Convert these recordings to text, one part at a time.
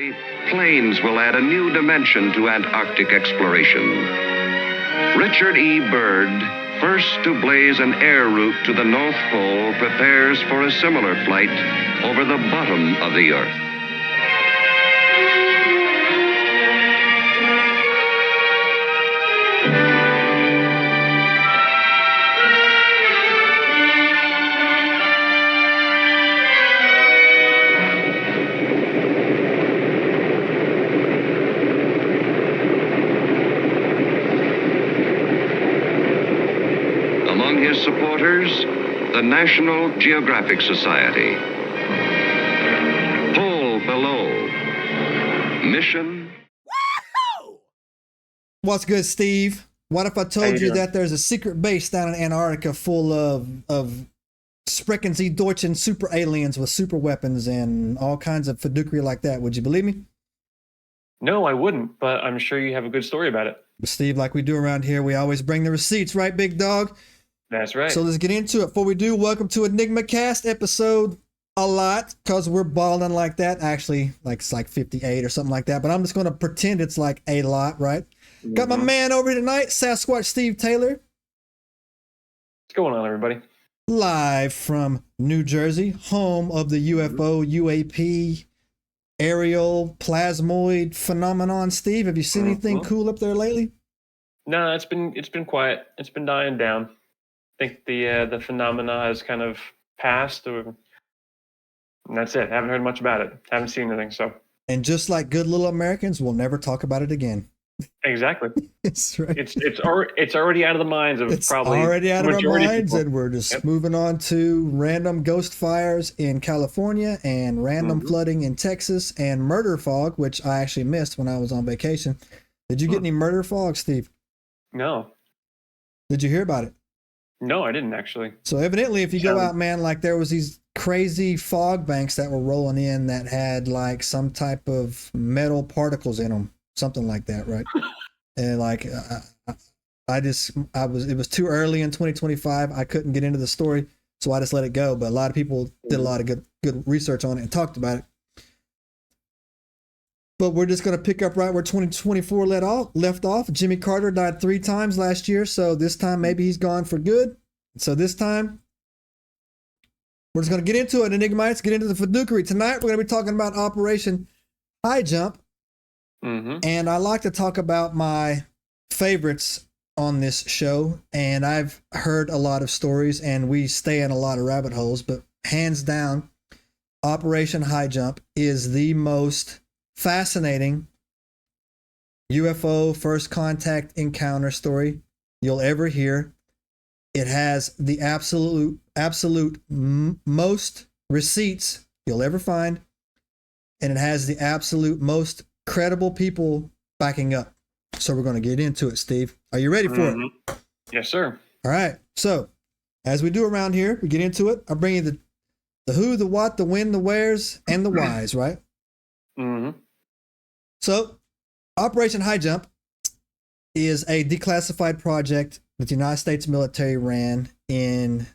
Shortly, planes will add a new dimension to Antarctic exploration. Richard E. Byrd, first to blaze an air route to the North Pole, prepares for a similar flight over the bottom of the Earth. Among his supporters, the National Geographic Society. Pole below. Mission. What's good, Steve? What if I told you that there's a secret base down in Antarctica full of Sprechen Sie Deutschen super aliens with super weapons and all kinds of fiduciary like that? Would you believe me? No, I wouldn't, but I'm sure you have a good story about it. Steve, like we do around here, we always bring the receipts, right, big dog? That's right. So let's get into it. Before we do, welcome to Enigma Cast episode a lot, because we're balling like that. Actually, it's like 58 or something like that, but I'm just going to pretend it's like a lot, right? Mm-hmm. Got my man over here tonight, Sasquatch Steve Taylor. What's going on, everybody? Live from New Jersey, home of the UFO, UAP, aerial, plasmoid phenomenon. Steve, have you seen anything cool up there lately? No, it's been quiet. It's been dying down. I think the phenomena has kind of passed, and that's it. Haven't heard much about it. Haven't seen anything. So, and just like good little Americans, we'll never talk about it again. Exactly. That's right. It's already out of the minds of probably already out of our minds, people. And we're just moving on to random ghost fires in California and random flooding in Texas and murder fog, which I actually missed when I was on vacation. Did you get any murder fog, Steve? No. Did you hear about it? No, I didn't actually. So evidently, if you go out, man, like there was these crazy fog banks that were rolling in that had like some type of metal particles in them, something like that, right? And like, it was too early in 2025. I couldn't get into the story, so I just let it go. But a lot of people did a lot of good research on it and talked about it. But we're just going to pick up right where 2024 left off. Jimmy Carter died 3 times last year, so this time maybe he's gone for good. So this time, we're just going to get into it, Enigmites, get into the fiduciary. Tonight, we're going to be talking about Operation High Jump. And I like to talk about my favorites on this show. And I've heard a lot of stories, and we stay in a lot of rabbit holes. But hands down, Operation High Jump is the most fascinating UFO first contact encounter story you'll ever hear. It has the absolute most receipts you'll ever find, and it has the absolute most credible people backing up. So we're going to get into it, Steve. Are you ready for it? Yes, sir. All right. So as we do around here, we get into it. I bring you the who, the what, the when, the wheres, and the whys, right? So, Operation High Jump is a declassified project that the United States military ran in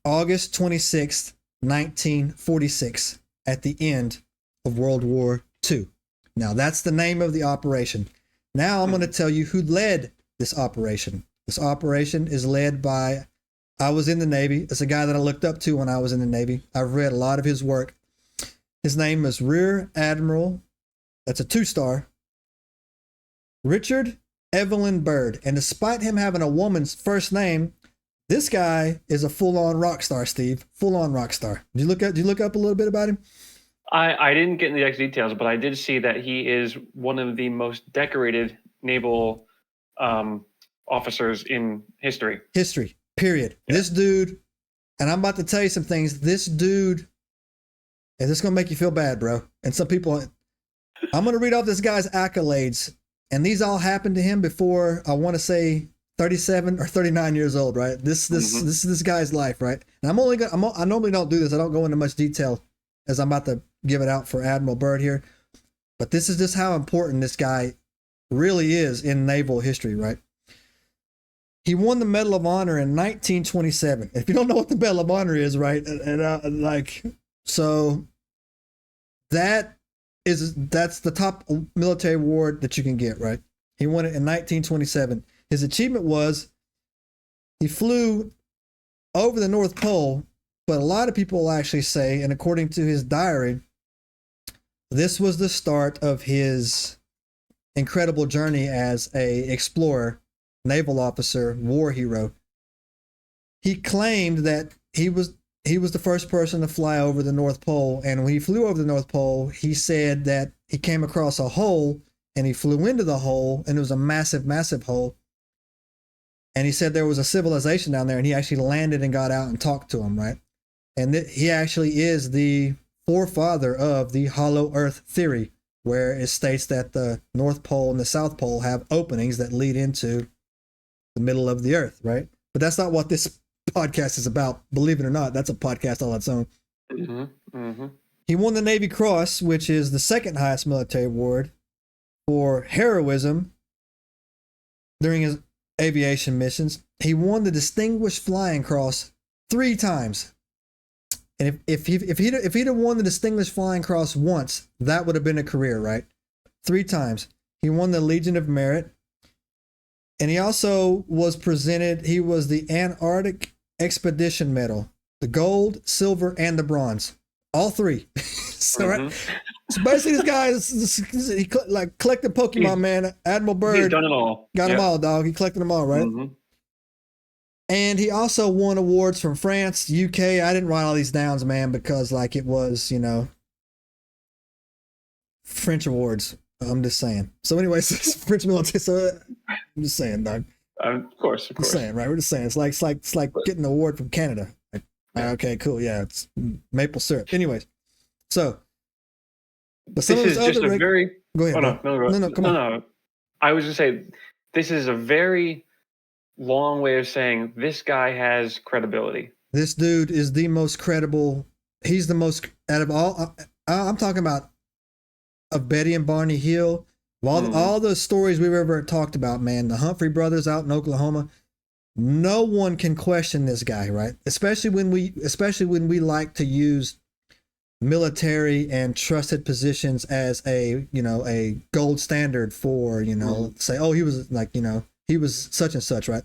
August 26th, 1946, at the end of World War II. Now, that's the name of the operation. Now, I'm going to tell you who led this operation. This operation is led by, I was in the Navy. It's a guy that I looked up to when I was in the Navy. I've read a lot of his work. His name is Rear Admiral, that's a 2-star, Richard Evelyn Byrd. And despite him having a woman's first name, this guy is a full-on rock star, Steve. Full-on rock star. Did you look up a little bit about him? I didn't get into the exact details, but I did see that he is one of the most decorated naval officers in history. History, period. Yeah. This dude, and I'm about to tell you some things, this dude, and this is going to make you feel bad, bro. And some people, I'm going to read off this guy's accolades. And these all happened to him before, I want to say 37 or 39 years old, right? This is this guy's life, right? And I normally don't do this. I don't go into much detail as I'm about to give it out for Admiral Byrd here. But this is just how important this guy really is in naval history, right? He won the Medal of Honor in 1927. If you don't know what the Medal of Honor is, right? So That's the top military award that you can get, right? He won it in 1927. His achievement was he flew over the North Pole, but a lot of people actually say, and according to his diary, this was the start of his incredible journey as a explorer, naval officer, war hero. He claimed that he was the first person to fly over the North Pole, and when he flew over the North Pole, he said that he came across a hole, and he flew into the hole, and it was a massive, massive hole. And he said there was a civilization down there, and he actually landed and got out and talked to him, right? And he actually is the forefather of the hollow earth theory, where it states that the North Pole and the South Pole have openings that lead into the middle of the earth, right? But that's not what this podcast is about. Believe it or not, that's a podcast all its own. Mm-hmm. Mm-hmm. He won the Navy Cross, which is the second highest military award, for heroism during his aviation missions. He won the Distinguished Flying Cross 3 times. And if he'd have won the Distinguished Flying Cross once, that would have been a career, right? 3 times. He won the Legion of Merit. And he also was presented, he was the Antarctic Expedition Medal, the gold, silver, and the bronze. All 3. So, right? So basically, this guy he collected Pokemon, man. Admiral Byrd. He's done it all. Got them all, dog. He collected them all, right? Mm-hmm. And he also won awards from France, UK. I didn't write all these down, man, because it was, French awards. I'm just saying. So anyways, it's French military. So I'm just saying, dog. Of course. I'm saying, right? We're just saying. It's like getting an award from Canada. Okay, cool. Yeah, it's maple syrup. Anyways, so. But This is just a very. Go ahead. No, come on. No. I was just say, this is a very long way of saying this guy has credibility. This dude is the most credible. He's the most out of all. I'm talking about of Betty and Barney Hill. All the stories we've ever talked about, man. The Humphrey brothers out in Oklahoma. No one can question this guy, right? Especially when we like to use military and trusted positions as a gold standard for say, oh, he was he was such and such, right?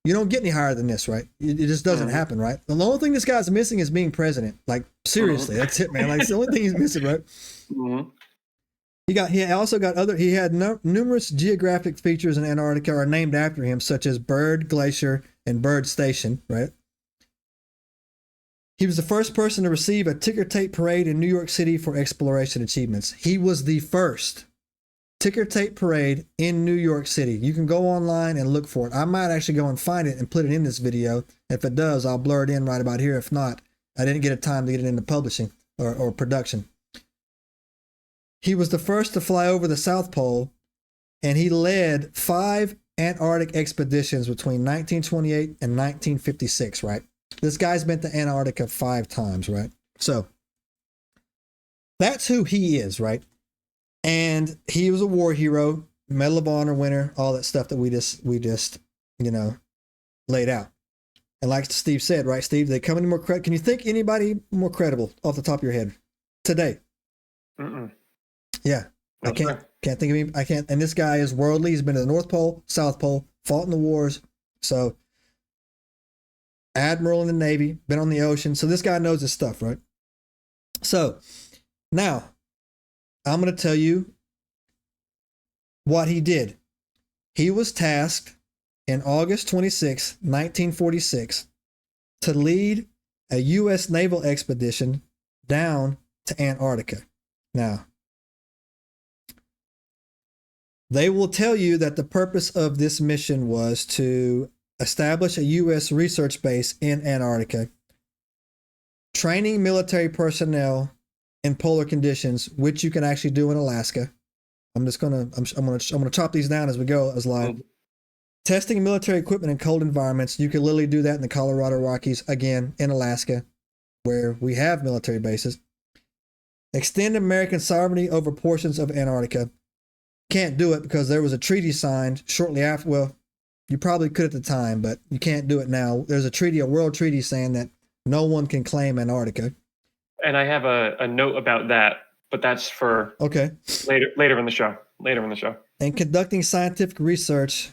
You don't get any higher than this, right? It just doesn't happen, right? The only thing this guy's missing is being president. Like, seriously, that's it, man. Like, it's the only thing he's missing, right? He had numerous geographic features in Antarctica are named after him, such as Byrd Glacier and Byrd Station, right? He was the first person to receive a ticker tape parade in New York City for exploration achievements. He was the first ticker tape parade in New York City. You can go online and look for it. I might actually go and find it and put it in this video. If it does, I'll blur it in right about here. If not, I didn't get a time to get it into publishing or production. He was the first to fly over the South Pole, and he led 5 Antarctic expeditions between 1928 and 1956, right? This guy's been to Antarctica 5 times, right? So that's who he is, right? And he was a war hero, Medal of Honor winner, all that stuff that we just laid out. And like Steve said, right, Steve, they come any more can you think anybody more credible off the top of your head today? Yeah. I can't think of him. I can't. And this guy is worldly. He's been to the North Pole, South Pole, fought in the wars. So Admiral in the Navy, been on the ocean. So this guy knows his stuff, right? So now I'm going to tell you what he did. He was tasked in August 26, 1946, to lead a U.S. naval expedition down to Antarctica. Now, they will tell you that the purpose of this mission was to establish a U.S. research base in Antarctica, training military personnel in polar conditions, which you can actually do in Alaska. I'm gonna chop these down as we go as live. Testing military equipment in cold environments. You can literally do that in the Colorado Rockies, again in Alaska, where we have military bases. Extend American sovereignty over portions of Antarctica. Can't do it because there was a treaty signed shortly after. Well, you probably could at the time, but you can't do it now. There's a world treaty saying that no one can claim Antarctica. And I have a note about that but that's for okay. later in the show. Later in the show. And conducting scientific research.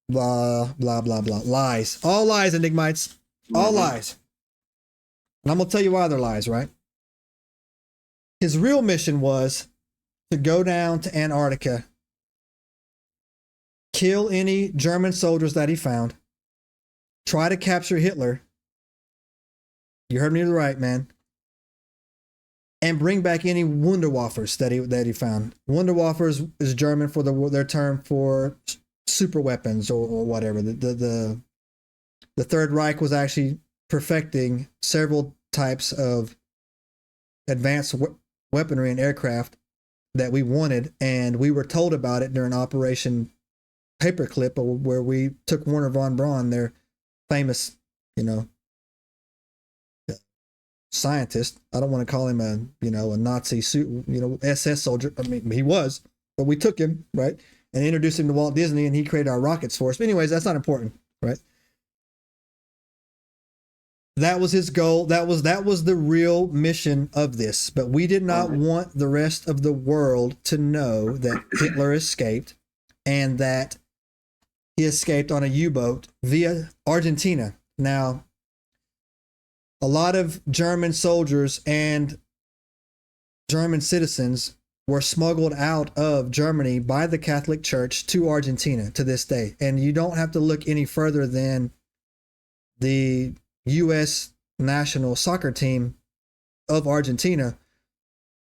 Blah blah blah blah. Lies. All lies, Enigmites. All lies. And I'm gonna tell you why they're lies, right? His real mission was to go down to Antarctica, kill any German soldiers that he found, try to capture Hitler. You heard me right, man. And bring back any Wunderwaffers that he found. Wunderwaffers is German for their term for super weapons or whatever. The Third Reich was actually perfecting several types of advanced weaponry and aircraft that we wanted, and we were told about it during Operation Paperclip, where we took Werner von Braun, their famous, scientist. I don't want to call him a Nazi SS soldier. I mean, he was, but we took him, right, and introduced him to Walt Disney, and he created our rockets for us. But anyways, that's not important, right? That was his goal. That was the real mission of this. But we did not want the rest of the world to know that Hitler escaped, and that he escaped on a U-boat via Argentina. Now, a lot of German soldiers and German citizens were smuggled out of Germany by the Catholic Church to Argentina to this day. And you don't have to look any further than the U.S. national soccer team of Argentina.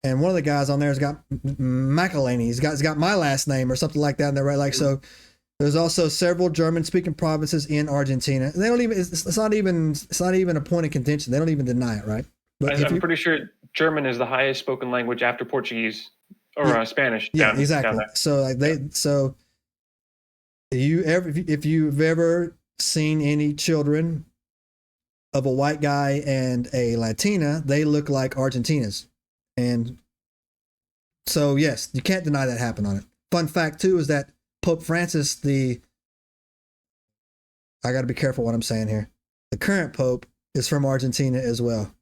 And one of the guys on there has got McElhaney. He's got my last name or something like that in there, right? Like, so there's also several German-speaking provinces in Argentina. They don't even. It's not even a point of contention. They don't even deny it, right? But I'm pretty sure German is the highest spoken language after Portuguese or Spanish. Yeah, exactly. So like so if you've ever seen any children of a white guy and a Latina, they look like Argentinas, and so yes, you can't deny that happened on it. Fun fact too is that Pope Francis, I got to be careful what I'm saying here. The current Pope is from Argentina as well,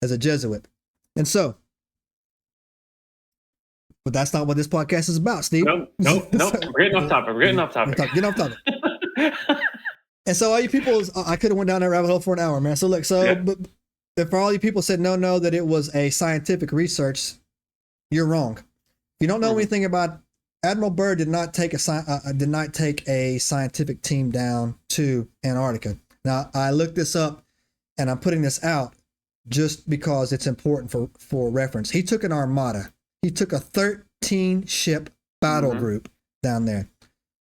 as a Jesuit. And so, but that's not what this podcast is about, Steve. Nope. We're getting off topic. Getting off topic. And so all you people, I could have went down that rabbit hole for an hour, man. So look, but if all you people said no, that it was a scientific research, you're wrong. If you don't know anything about Admiral Byrd did not take a scientific team down to Antarctica. Now, I looked this up, and I'm putting this out just because it's important for reference. He took an Armada. He took a 13-ship battle group down there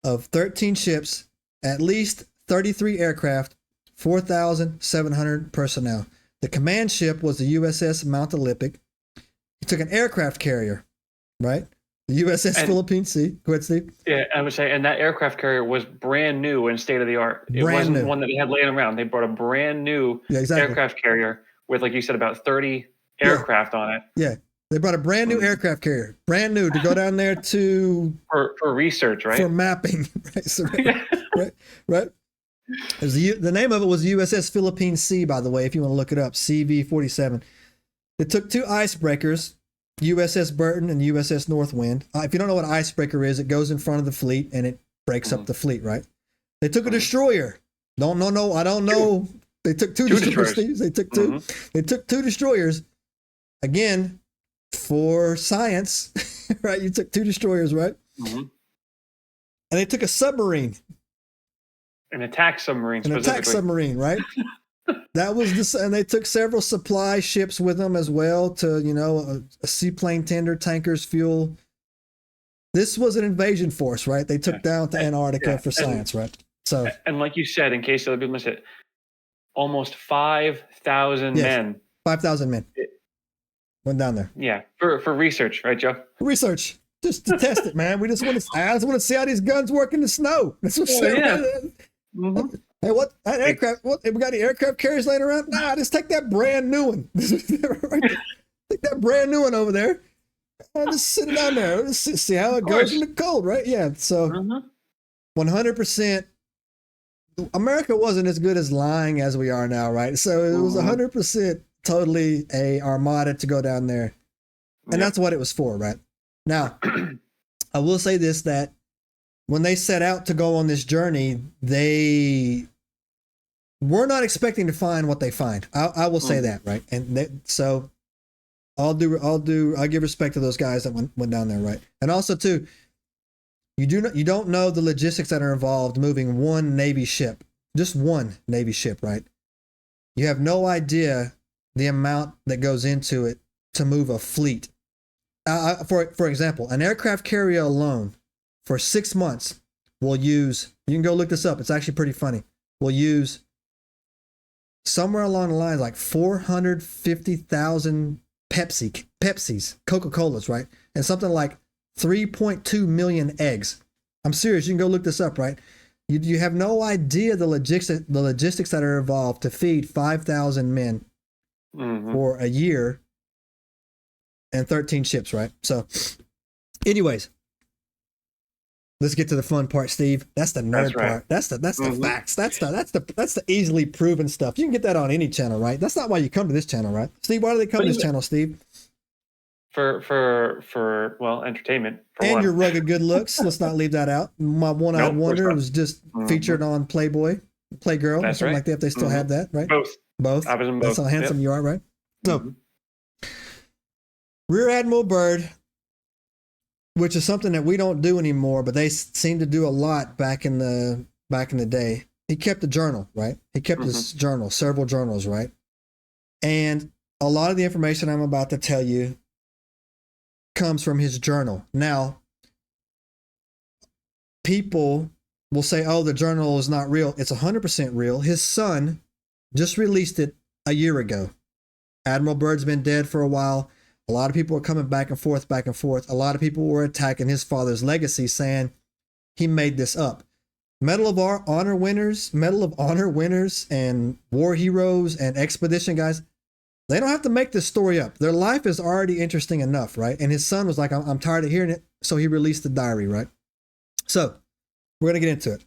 of 13 ships, at least 33 aircraft, 4,700 personnel. The command ship was the USS Mount Olympic. He took an aircraft carrier, right? The USS Philippine Sea. Go ahead, Steve. Yeah, I would say, and that aircraft carrier was brand new and state of the art. It wasn't one that they had laying around. They brought a brand new aircraft carrier with, like you said, about 30 aircraft on it. Yeah, they brought a brand new aircraft carrier, brand new, to go down there to for research, right? For mapping, right? So, right. The name of it was USS Philippine Sea, by the way, if you want to look it up, CV-47. They took two icebreakers, USS Burton and USS Northwind. If you don't know what an icebreaker is, it goes in front of the fleet and it breaks up the fleet, right? They took a destroyer. I don't know. They took two destroyers. They took two. They took two destroyers. Again, for science, right? You took two destroyers, right? And they took a submarine. An attack submarine, An attack submarine, right? That was this, and they took several supply ships with them as well to, a seaplane tender, tankers, fuel. This was an invasion force, right? They took down to Antarctica for science, right? So, and like you said, in case other people miss it, almost 5,000 men. 5,000 men went down there. Yeah, for research, right, Joe? Research, just to test it, man. I just want to see how these guns work in the snow. That's what I'm saying. Hey, what that aircraft? What we got? Any aircraft carriers laying around? Nah, just take that brand new one. Take that brand new one over there. Just sit it down there. Just see how it goes in the cold, right? Yeah. So, 100%. America wasn't as good as lying as we are now, right? So it was 100% totally a Armada to go down there And that's what it was for, right? Now, I will say this, that when they set out to go on this journey, they were not expecting to find what they find. I will say that, right? And so I'll give respect to those guys that went down there, right? And also too, you don't know the logistics that are involved moving one Navy ship, just one Navy ship, right? You have no idea the amount that goes into it to move a fleet. For example, an aircraft carrier alone for 6 months will use, you can go look this up, it's actually pretty funny, will use somewhere along the lines like 450,000 Pepsis, Coca-Colas, right? And something like 3.2 million eggs. I'm serious, you can go look this up, right? You have no idea the logistics that are involved to feed 5,000 men for a year and 13 ships, right? So, anyways, let's get to the fun part, Steve. That's the nerd part. That's the facts. That's the easily proven stuff. You can get that on any channel, right? That's not why you come to this channel, right? Steve, why do they come to this channel, Steve? For well, entertainment. And your rugged good looks. Let's not leave that out. My one-eyed wonder was just featured on Playboy, Playgirl, or something like that. If they still have that, right? Both. I was in both. That's how handsome you are, right? So, Rear Admiral Byrd, which is something that we don't do anymore, but they seem to do a lot back in the day. He kept a journal, right? He kept his journal, several journals, right? And a lot of the information I'm about to tell you comes from his journal. Now, people will say, oh, the journal is not real. It's 100% real. His son just released it a year ago. Admiral Byrd's been dead for a while. A lot of people were coming back and forth. A lot of people were attacking his father's legacy, saying he made this up. Medal of Honor winners, and war heroes and expedition guys, they don't have to make this story up. Their life is already interesting enough, right? And his son was like, I'm tired of hearing it, so he released the diary, right? So, we're going to get into it.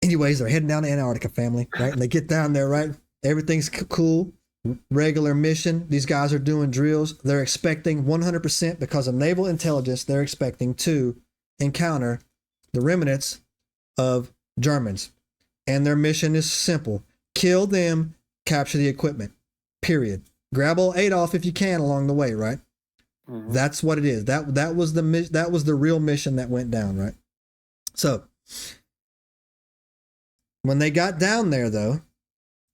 Anyways, they're heading down to Antarctica, family, right? And they get down there, right? Everything's cool. Regular mission. These guys are doing drills. They're expecting 100% because of naval intelligence. They're expecting to encounter the remnants of Germans. And their mission is simple. Kill them, capture the equipment. Period. Grab old Adolf if you can along the way, right? That's what it is. That was the real mission that went down, right? So, when they got down there, though,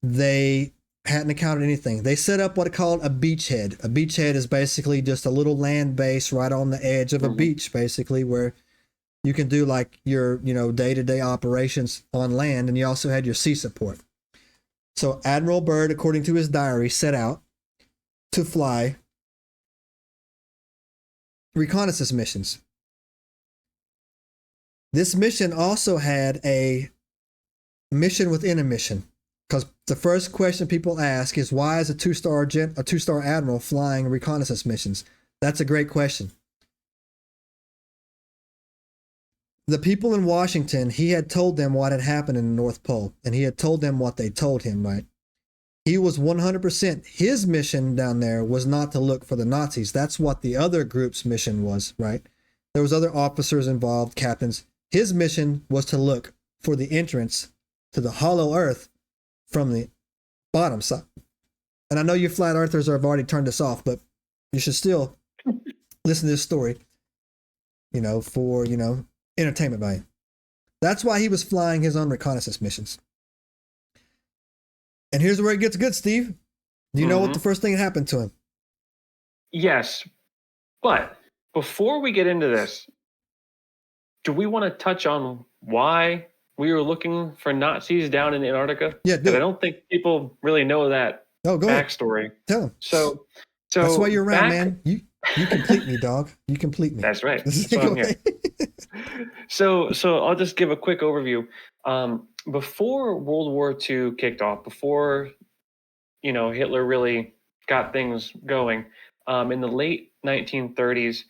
they hadn't encountered anything. They set up what are called a beachhead. A beachhead is basically just a little land base right on the edge of a beach, basically, where you can do like your, day-to-day operations on land, and you also had your sea support. So Admiral Byrd, according to his diary, set out to fly reconnaissance missions. This mission also had a mission within a mission. Because the first question people ask is, why is a two-star admiral flying reconnaissance missions? That's a great question. The people in Washington, he had told them what had happened in the North Pole, and he had told them what they told him, right? He was 100%. His mission down there was not to look for the Nazis. That's what the other group's mission was, right? There was other officers involved, captains. His mission was to look for the entrance to the hollow earth from the bottom side. And I know you flat earthers have already turned this off, but you should still listen to this story, for, entertainment value. That's why he was flying his own reconnaissance missions. And here's where it gets good, Steve. Do you know what the first thing that happened to him? Yes. But before we get into this, do we want to touch on why we were looking for Nazis down in Antarctica? Yeah, because I don't think people really know that backstory. Ahead. Tell them. So that's why you're around, man. You complete me, dog. You complete me. That's right. So I'm here. So I'll just give a quick overview. Before World War II kicked off, before Hitler really got things going, in the late 1930s,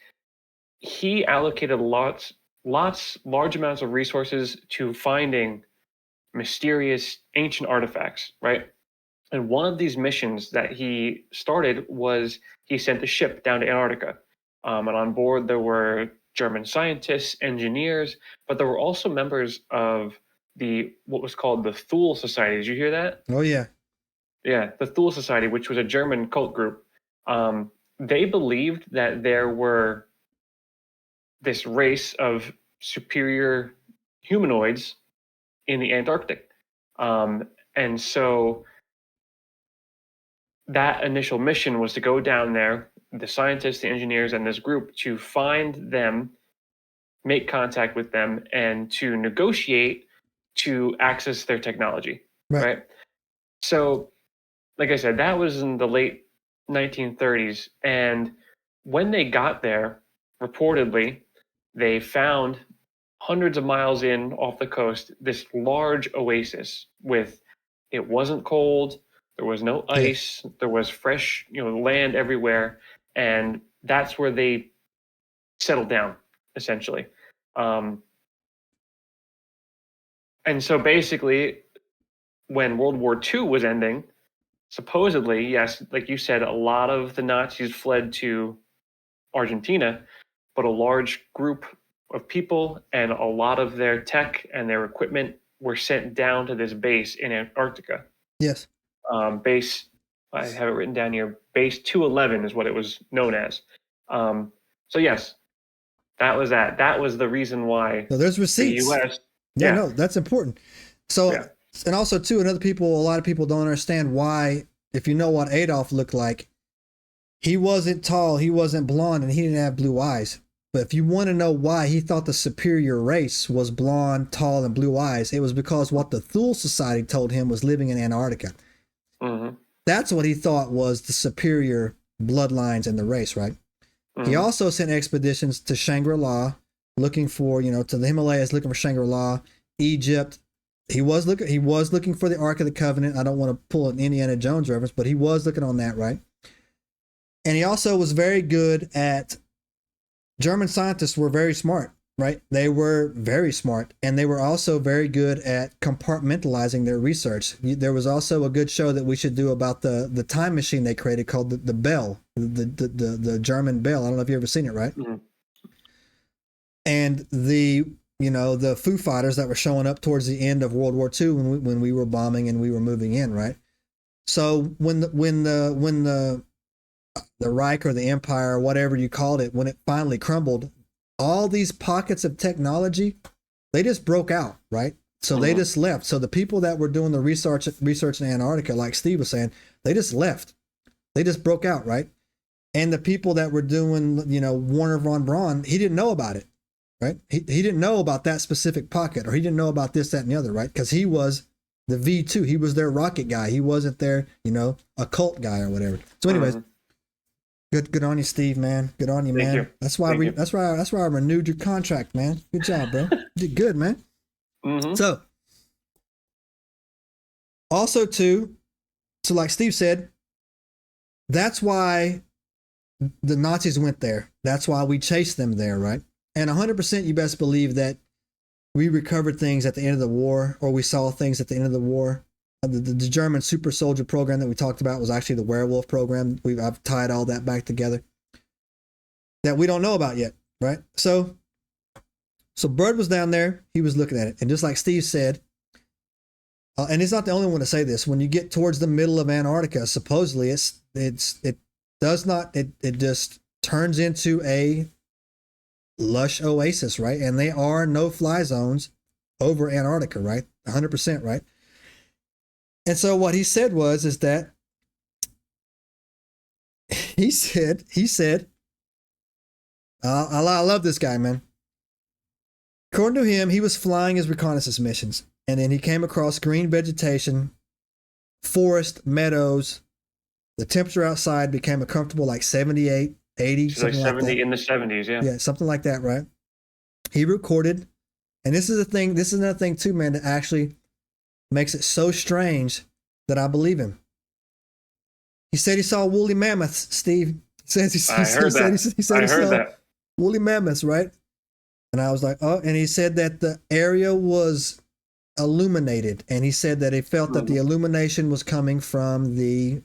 he allocated large amounts of resources to finding mysterious ancient artifacts, right? And one of these missions that he started was he sent a ship down to Antarctica. And on board, there were German scientists, engineers, but there were also members of what was called the Thule Society. Did you hear that? Oh, yeah. Yeah, the Thule Society, which was a German cult group. They believed that there were this race of superior humanoids in the Antarctic. And so that initial mission was to go down there, the scientists, the engineers, and this group, to find them, make contact with them, and to negotiate to access their technology. Right? So, like I said, that was in the late 1930s. And when they got there, reportedly, they found hundreds of miles in off the coast this large oasis with, it wasn't cold, there was no ice, there was fresh, land everywhere, and that's where they settled down, essentially. And so basically, when World War II was ending, supposedly, yes, like you said, a lot of the Nazis fled to Argentina, but a large group of people and a lot of their tech and their equipment were sent down to this base in Antarctica. Yes. Base, I have it written down here, Base 211 is what it was known as. So yes, that was that. That was the reason why there's receipts. The U.S. Yeah, no, that's important. So, yeah. And also too, a lot of people don't understand why, if you know what Adolf looked like, he wasn't tall, he wasn't blonde, and he didn't have blue eyes. But if you want to know why he thought the superior race was blonde, tall, and blue eyes, it was because what the Thule Society told him was living in Antarctica. Mm-hmm. That's what he thought was the superior bloodlines in the race, right? Mm-hmm. He also sent expeditions to Shangri-La, looking for, to the Himalayas, looking for Shangri-La, Egypt. He was looking for the Ark of the Covenant. I don't want to pull an Indiana Jones reference, but he was looking on that, right? And he also was very good at, German scientists were very smart, right? They were very smart, and they were also very good at compartmentalizing their research. There was also a good show that we should do about the time machine they created called the Bell, the German Bell. I don't know if you've ever seen it, right? Mm-hmm. And the Foo Fighters that were showing up towards the end of World War II when we were bombing and we were moving in, right? So when the Reich or the Empire, or whatever you called it, when it finally crumbled, all these pockets of technology, they just broke out, right? So they just left. So the people that were doing the research in Antarctica, like Steve was saying, they just left. They just broke out, right? And the people that were doing, Werner von Braun, he didn't know about it, right? He didn't know about that specific pocket, or he didn't know about this, that, and the other, right? Because he was the V2. He was their rocket guy. He wasn't their, occult guy or whatever. So anyways, Good on you, Steve, man. Good on you, man. You. That's why that's why I renewed your contract, man. Good job, bro. You did good, man. Mm-hmm. So also too, so like Steve said, that's why the Nazis went there. That's why we chased them there, right? And 100% you best believe that we recovered things at the end of the war, or we saw things at the end of the war. The German super soldier program that we talked about was actually the werewolf program. I've tied all that back together that we don't know about yet, right? So Byrd was down there. He was looking at it. And just like Steve said, and he's not the only one to say this, when you get towards the middle of Antarctica, supposedly it just turns into a lush oasis, right? And they are no-fly zones over Antarctica, right? 100%, right? And so what he said is that he said, I love this guy, man. According to him, he was flying his reconnaissance missions, and then he came across green vegetation, forest, meadows. The temperature outside became a comfortable like 78, 80, something like 70 in the 70s, yeah. Yeah, something like that, right? He recorded, and this is another thing too, man, that actually makes it so strange that I believe him. He said he saw woolly mammoths, Steve. He said he saw woolly mammoths, right? And I was like, oh, and he said that the area was illuminated, and he said that he felt that the illumination was coming from the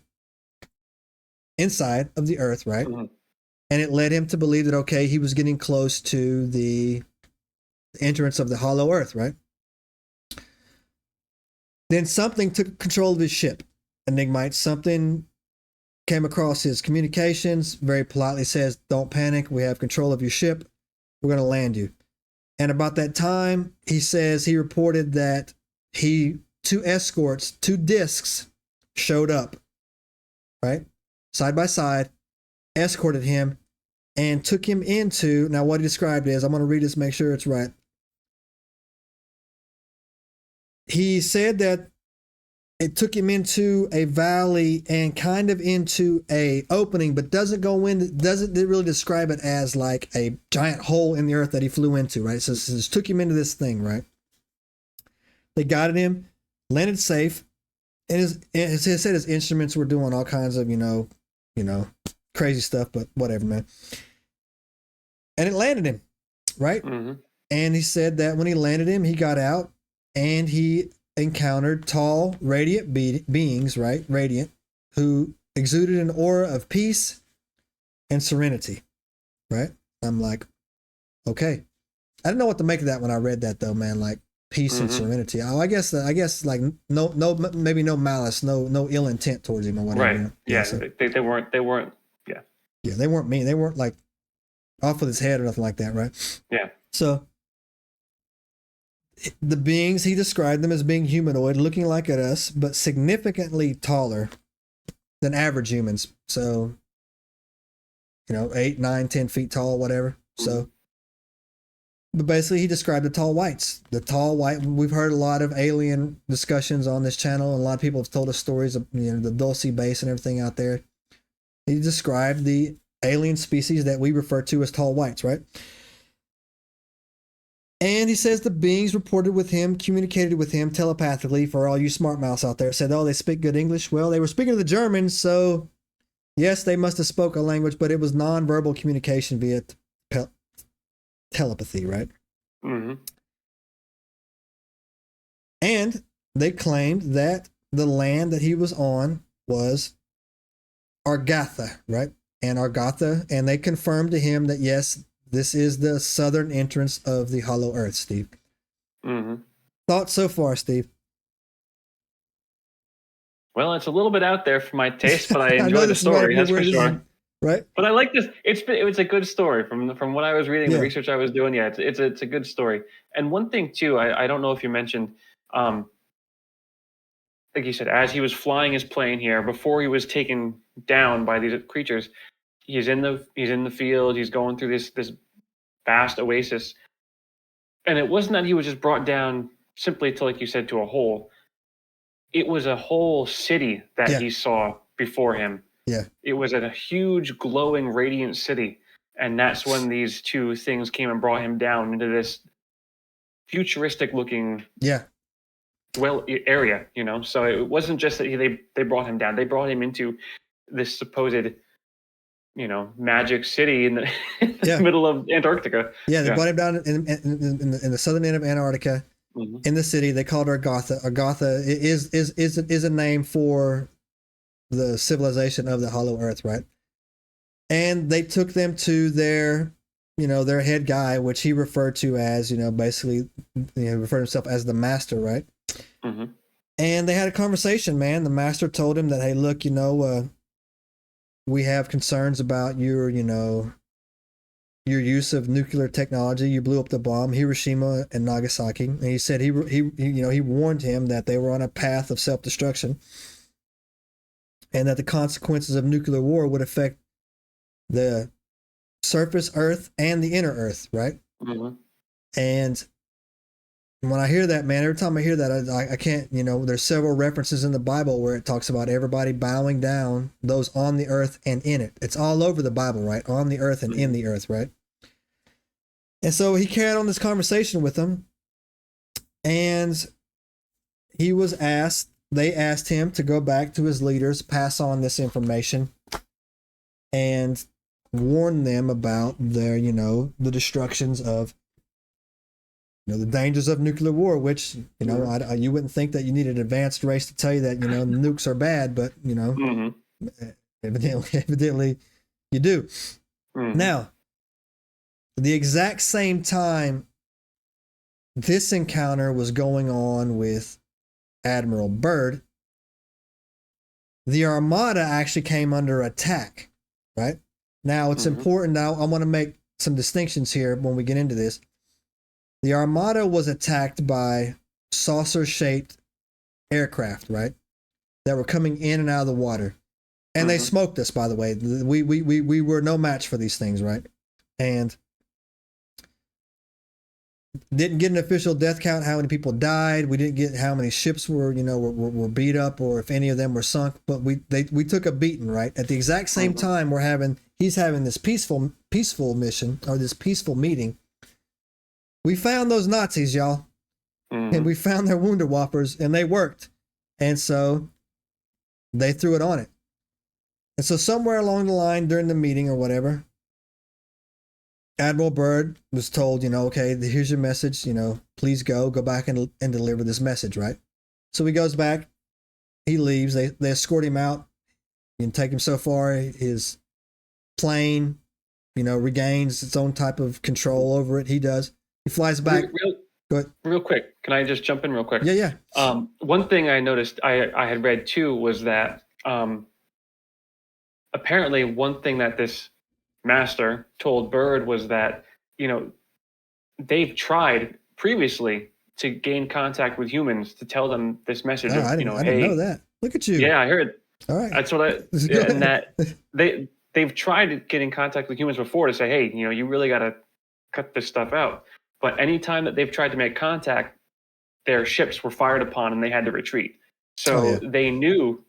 inside of the earth, right? And it led him to believe that, okay, he was getting close to the entrance of the hollow earth, right? Then something took control of his ship, Enigmite. Something came across his communications, very politely says, don't panic, we have control of your ship, we're going to land you. And about that time, he says he reported that two escorts, two discs showed up, right? Side by side, escorted him, and took him into, now what he described is, I'm going to read this, make sure it's right. He said that it took him into a valley and kind of into a opening, but doesn't really describe it as like a giant hole in the earth that he flew into, right? So it took him into this thing, right? They guided him, landed safe, and it said his instruments were doing all kinds of, crazy stuff, but whatever, man. And it landed him, right? And he said that when he landed him, he got out and he encountered tall, radiant beings, right? Radiant, who exuded an aura of peace and serenity, right? I'm like, okay. I didn't know what to make of that when I read that, though, man. Like peace and serenity. Oh, I guess like no, maybe no malice, no ill intent towards him or whatever. Right. You know? Yeah. So, they weren't. Yeah. Yeah, they weren't mean. They weren't like off with his head or nothing like that, right? Yeah. So the beings, he described them as being humanoid, looking like at us, but significantly taller than average humans. So, 8, 9, 10 feet tall, whatever. So, but basically he described the tall whites. The tall white, we've heard a lot of alien discussions on this channel, and a lot of people have told us stories of, the Dulce base and everything out there. He described the alien species that we refer to as tall whites, right? And he says the beings reported with him, communicated with him telepathically. For all you smart mouths out there, said, oh, they speak good English. Well, they were speaking to the Germans, so yes, they must have spoke a language, but it was nonverbal communication via telepathy, right? And they claimed that the land that he was on was Agartha, right? And Agartha, and they confirmed to him that yes, this is the southern entrance of the hollow earth, Steve. Thoughts so far, Steve? Well, it's a little bit out there for my taste, but I enjoy the story, that's for sure. Right? But I like this. It's a good story from what I was reading, the research I was doing. Yeah, it's a good story. And one thing too, I don't know if you mentioned, like you said, as he was flying his plane here, before he was taken down by these creatures, he's in the field, he's going through this vast oasis. And it wasn't that he was just brought down simply to, like you said, to a hole. It was a whole city that he saw before him. Yeah. It was a huge, glowing, radiant city. And that's when these two things came and brought him down into this futuristic looking area, So it wasn't just that they brought him down. They brought him into this supposed magic city in the middle of Antarctica. Yeah, they brought him down in the southern end of Antarctica, in the city. They called her Agartha. Agartha is a name for the civilization of the hollow earth, right? And they took them to their head guy, which he referred to as, basically, referred himself as the master, right? And they had a conversation, man. The master told him that, hey, look, we have concerns about your use of nuclear technology. You blew up the bomb, Hiroshima and Nagasaki. And he said he warned him that they were on a path of self-destruction, and that the consequences of nuclear war would affect the surface Earth and the inner Earth, right? And when I hear that, man, every time I hear that, I can't, there's several references in the Bible where it talks about everybody bowing down, those on the earth and in it. It's all over the Bible, right? On the earth and in the earth, right? And so he carried on this conversation with them, and they asked him to go back to his leaders, pass on this information, and warn them about their, the destructions of the dangers of nuclear war, which, you wouldn't think that you need an advanced race to tell you that, nukes are bad, but, evidently you do. Now, the exact same time this encounter was going on with Admiral Byrd, the Armada actually came under attack, right? Now, it's important. Now, I want to make some distinctions here when we get into this. The Armada was attacked by saucer-shaped aircraft, right? That were coming in and out of the water. And they smoked us, by the way. We were no match for these things, right? And didn't get an official death count, how many people died. We didn't get how many ships were beat up or if any of them were sunk. But we took a beating, right? At the exact same time, he's having this peaceful mission, or this peaceful meeting. We found those Nazis, y'all. And we found their Wunderwaffers, and they worked. And so they threw it on it. And so somewhere along the line during the meeting or whatever, Admiral Byrd was told, okay, here's your message, please go back and deliver this message, right? So he goes back, he leaves, they escort him out, you can take him so far, his plane, regains its own type of control over it. He does. He flies back. Go ahead. Real quick, can I just jump in real quick? Yeah. One thing I noticed, I had read too, was that apparently one thing that this master told Byrd was that, they've tried previously to gain contact with humans to tell them this message. I didn't know that. Look at you. Yeah, I heard. All right. That's what and that they've tried getting contact with humans before to say, hey, you really got to cut this stuff out. But anytime that they've tried to make contact, their ships were fired upon and they had to retreat. So they knew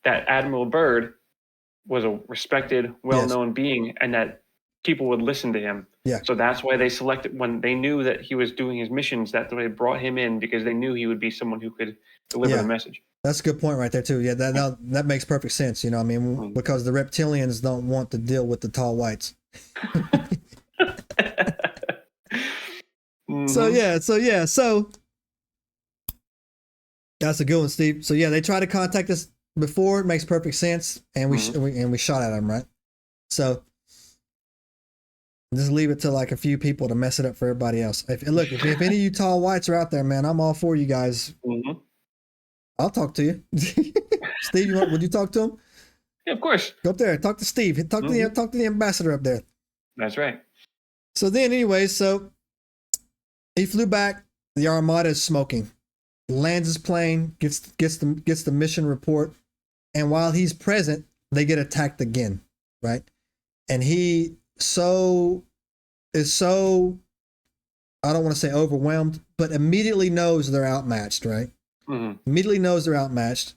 that Admiral Byrd was a respected, well-known being, and that people would listen to him. Yeah. So that's why they selected, when they knew that he was doing his missions, that they brought him in, because they knew he would be someone who could deliver the message. That's a good point right there too. Yeah, that makes perfect sense. Because the reptilians don't want to deal with the tall whites. So that's a good one, Steve. So they tried to contact us before. It makes perfect sense, and we shot at them, right? So just leave it to like a few people to mess it up for everybody else. If any of you tall whites are out there, man, I'm all for you guys. I'll talk to you. Steve, would you talk to him? Yeah, of course. Go up there, talk to Steve. Talk to the ambassador up there. That's right. So then, anyways, he flew back. The Armada is smoking. Lands his plane, gets the mission report, and while he's present, they get attacked again, right? And he is so I don't want to say overwhelmed, but immediately knows they're outmatched, right? Immediately knows they're outmatched.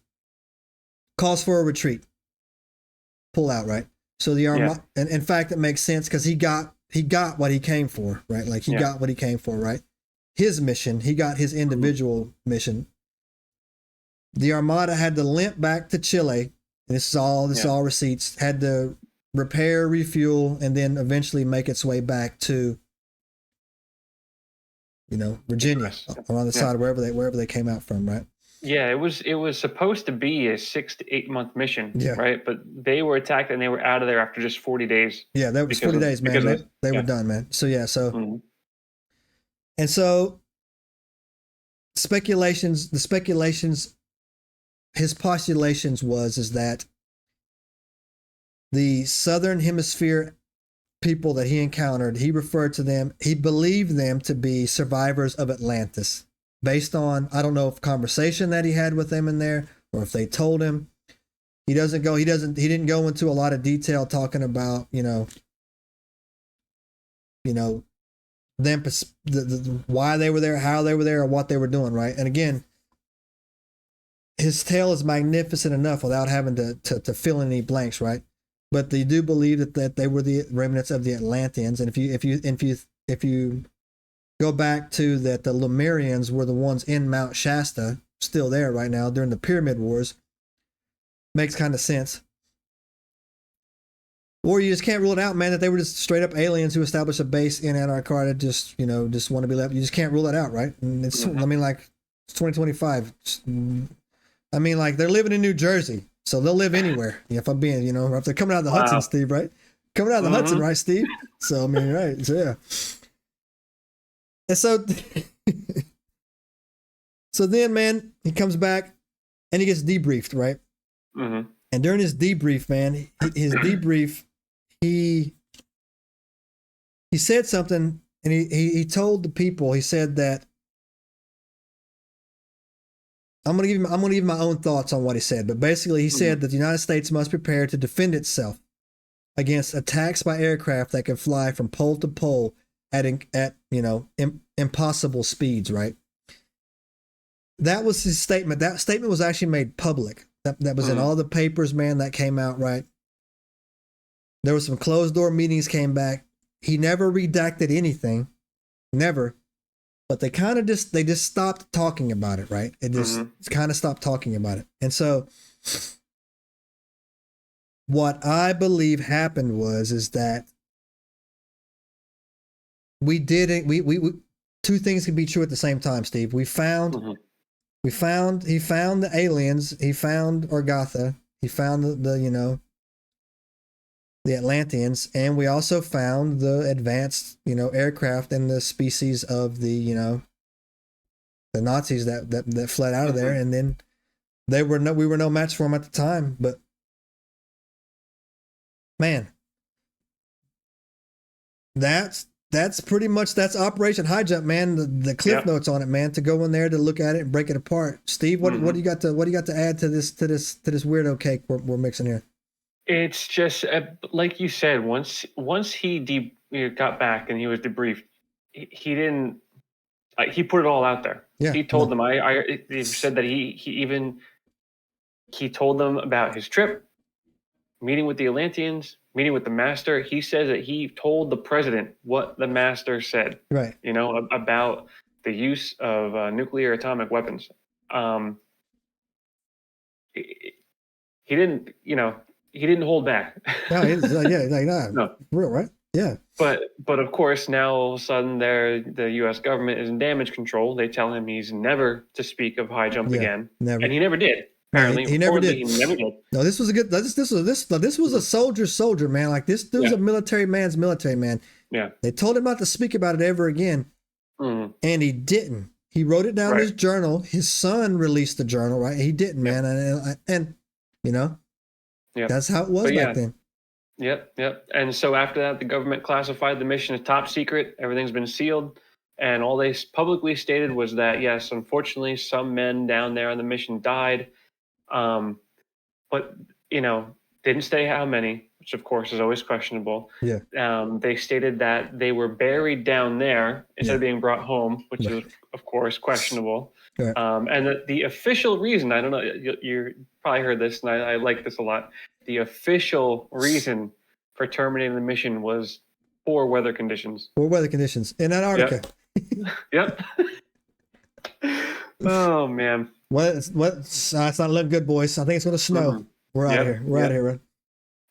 Calls for a retreat, pull out, right? So the Armada, and in fact, it makes sense because he got what he came for, right? Like he got what he came for, right? His mission, he got his individual mission. The Armada had to limp back to Chile. And this is all receipts. Had to repair, refuel, and then eventually make its way back to, Virginia, around the side, wherever they came out from, right? Yeah, it was supposed to be a 6 to 8 month mission, right? But they were attacked and they were out of there after just 40 days. Yeah, that was 40 days, man. They were done, man. So and so his postulations is that the Southern Hemisphere people that he encountered, he referred to them, he believed them to be survivors of Atlantis, based on, I don't know if conversation that he had with them in there or if they told him. He didn't go into a lot of detail talking about, them, why they were there, how they were there, or what they were doing, right? And again, his tale is magnificent enough without having to fill in any blanks, right? But they do believe that they were the remnants of the Atlanteans, and if you go back to that, the Lemurians were the ones in Mount Shasta, still there right now during the Pyramid Wars. Makes kind of sense. Or you just can't rule it out, man, that they were just straight up aliens who established a base in Antarctica, just want to be left. You just can't rule that out, right? And it's, I mean, like, it's 2025. I mean, like, they're living in New Jersey, so they'll live anywhere. If I'm being, if they're coming out of the Hudson, Steve, right? Coming out of the Hudson, right, Steve? So, I mean, right. So, yeah. And so, so then, man, he comes back and he gets debriefed, right? Mm-hmm. And during his debrief, man, his debrief, he said something, and he told the people, he said that, I'm gonna give you my own thoughts on what he said, but basically he said that the United States must prepare to defend itself against attacks by aircraft that can fly from pole to pole at impossible speeds, right? That was his statement. That statement was actually made public. That was in all the papers, man, that came out, right? There was some closed door meetings came back. He never redacted anything. Never. But they kind of just stopped talking about it, right? It just kind of stopped talking about it. And so what I believe happened is that we two things can be true at the same time, Steve. He found the aliens, he found Agartha, he found the Atlanteans, and we also found the advanced, aircraft and the species of the Nazis that fled out of there, and then we were no match for them at the time. But man, that's pretty much that's Operation High Jump, man. The cliff notes on it, man. To go in there to look at it and break it apart. Steve, what do you got to add to this weirdo cake we're mixing here? It's just like you said. Once he got back and he was debriefed, he didn't. He put it all out there. Yeah, he told them. He said that he told them about his trip, meeting with the Atlanteans, meeting with the master. He says that he told the president what the master said. Right. About the use of nuclear atomic weapons. He didn't. He didn't hold back. No, real, right? Yeah. But of course, now all of a sudden, the U.S. government is in damage control. They tell him he's never to speak of high jump again, and he never did. Apparently, he never did. He never did. No, this was a good. This was a soldier, man. Like this dude's a military man. Yeah. They told him not to speak about it ever again, and he didn't. He wrote it down in his journal. His son released the journal, right? He didn't, man, and that's how it was back then. Yep. And so after that, the government classified the mission as top secret. Everything's been sealed. And all they publicly stated was that, yes, unfortunately, some men down there on the mission died. But, didn't say how many, which of course is always questionable. Yeah. They stated that they were buried down there instead of being brought home, which is, of course, questionable. Right. And the official reason, I don't know, you probably heard this, and I like this a lot. The official reason for terminating the mission was poor weather conditions. Poor weather conditions in Antarctica. Yep. Oh, man. It's not looking good, boys. I think it's going to snow. We're out of here. We're out of here, right?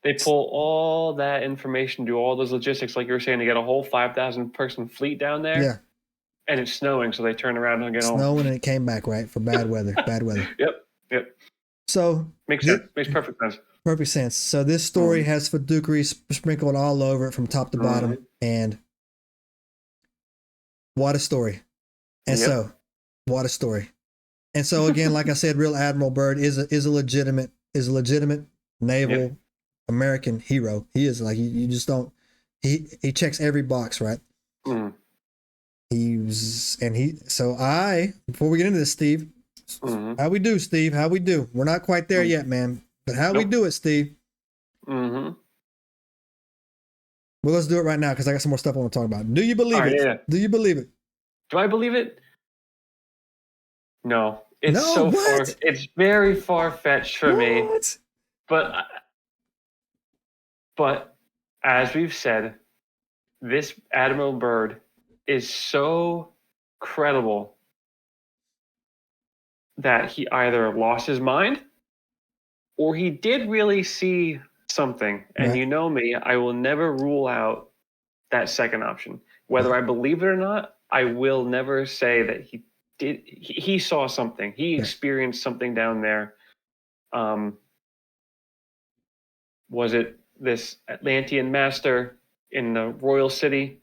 They pull all that information, do all those logistics, like you were saying, to get a whole 5,000 person fleet down there. Yeah. And it's snowing, so they turn around and get home. Snowing, and it came back, right? For bad weather. Yep. So makes sense. Makes perfect sense. Perfect sense. So this story has Fiducri sprinkled all over it from top to bottom, and what a story! And so, what a story! And so again, like I said, real Admiral Byrd is a legitimate naval American hero. He is, like, you just don't. He checks every box, right? Before we get into this, Steve, how we do, Steve? How we do? We're not quite there yet, man. But how we do it, Steve? Well, let's do it right now because I got some more stuff I want to talk about. Do you believe it? Yeah. Do you believe it? Do I believe it? No. It's so far. It's very far-fetched for me. But as we've said, this Admiral Byrd is so credible that he either lost his mind or he did really see something. And Right. you know me, I will never rule out that second option. Whether I believe it or not, I will never say that he saw something. He experienced something down there. Was it this Atlantean master in the royal city?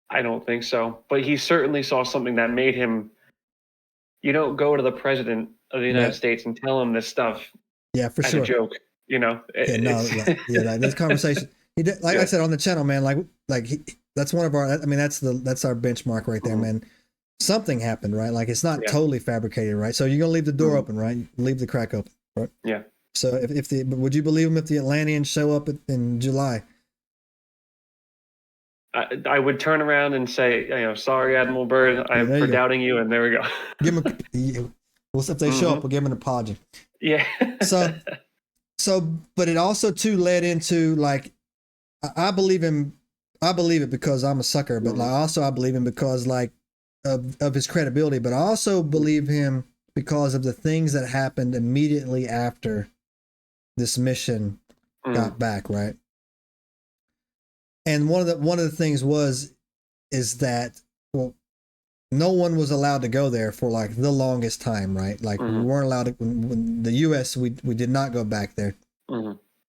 I don't think so. But he certainly saw something that made him. You don't go to the president of the United States and tell him this stuff Yeah, for as sure. a joke. You know, Yeah, no, like this conversation. He did, like I said on the channel, man. That's one of our. I mean, that's our benchmark right there, man. Something happened, right? Like it's not totally fabricated, right? So you're gonna leave the door open, right? Leave the crack open, right? Yeah. So would you believe him if the Atlanteans show up in July? I would turn around and say, sorry, Admiral Byrd, for doubting you, and there we go. Give him. Well, if they show up, we'll give him an apology. Yeah. But it also too led into like, I believe it because I'm a sucker, but like also I believe him because like of his credibility, but I also believe him because of the things that happened immediately after this mission got back, right? And one of the things is that, well, no one was allowed to go there for like the longest time, right? Like we weren't allowed to, when the US, we did not go back there.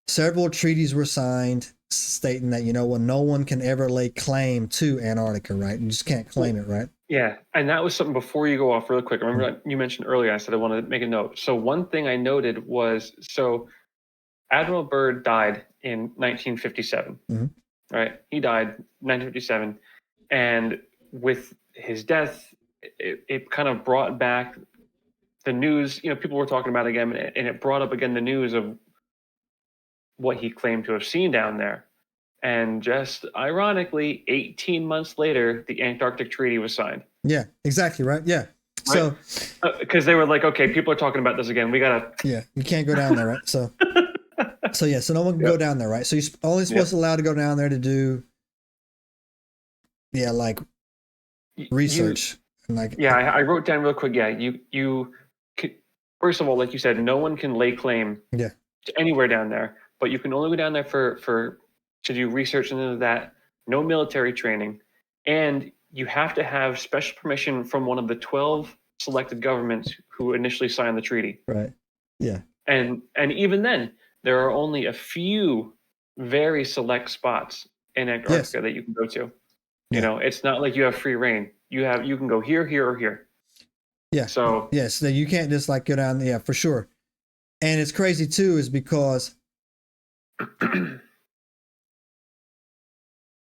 Several treaties were signed stating that, no one can ever lay claim to Antarctica, right? You just can't claim it, right? Yeah. And that was something before you go off really quick. Remember you mentioned earlier, I said I wanted to make a note. So one thing I noted was, Admiral Byrd died in 1957. Right, he died 1957, and with his death, it kind of brought back the news. People were talking about it again, and it brought up again the news of what he claimed to have seen down there. And just ironically, 18 months later, the Antarctic Treaty was signed. Yeah, exactly right. Yeah, so because they were like, okay, people are talking about this again. We gotta. Yeah, you can't go down there, right? So. So no one can go down there, right? So you're only supposed to allowed to go down there to do, like research. I wrote down real quick. Yeah, you first of all, like you said, no one can lay claim to anywhere down there, but you can only go down there for to do research into that. No military training, and you have to have special permission from one of the 12 selected governments who initially signed the treaty. Right. Yeah. And even then, there are only a few very select spots in Antarctica that you can go to. It's not like you have free reign. You can go here, here, or here. Yeah. So yes, you can't just like go down. Yeah, for sure. And it's crazy too, is because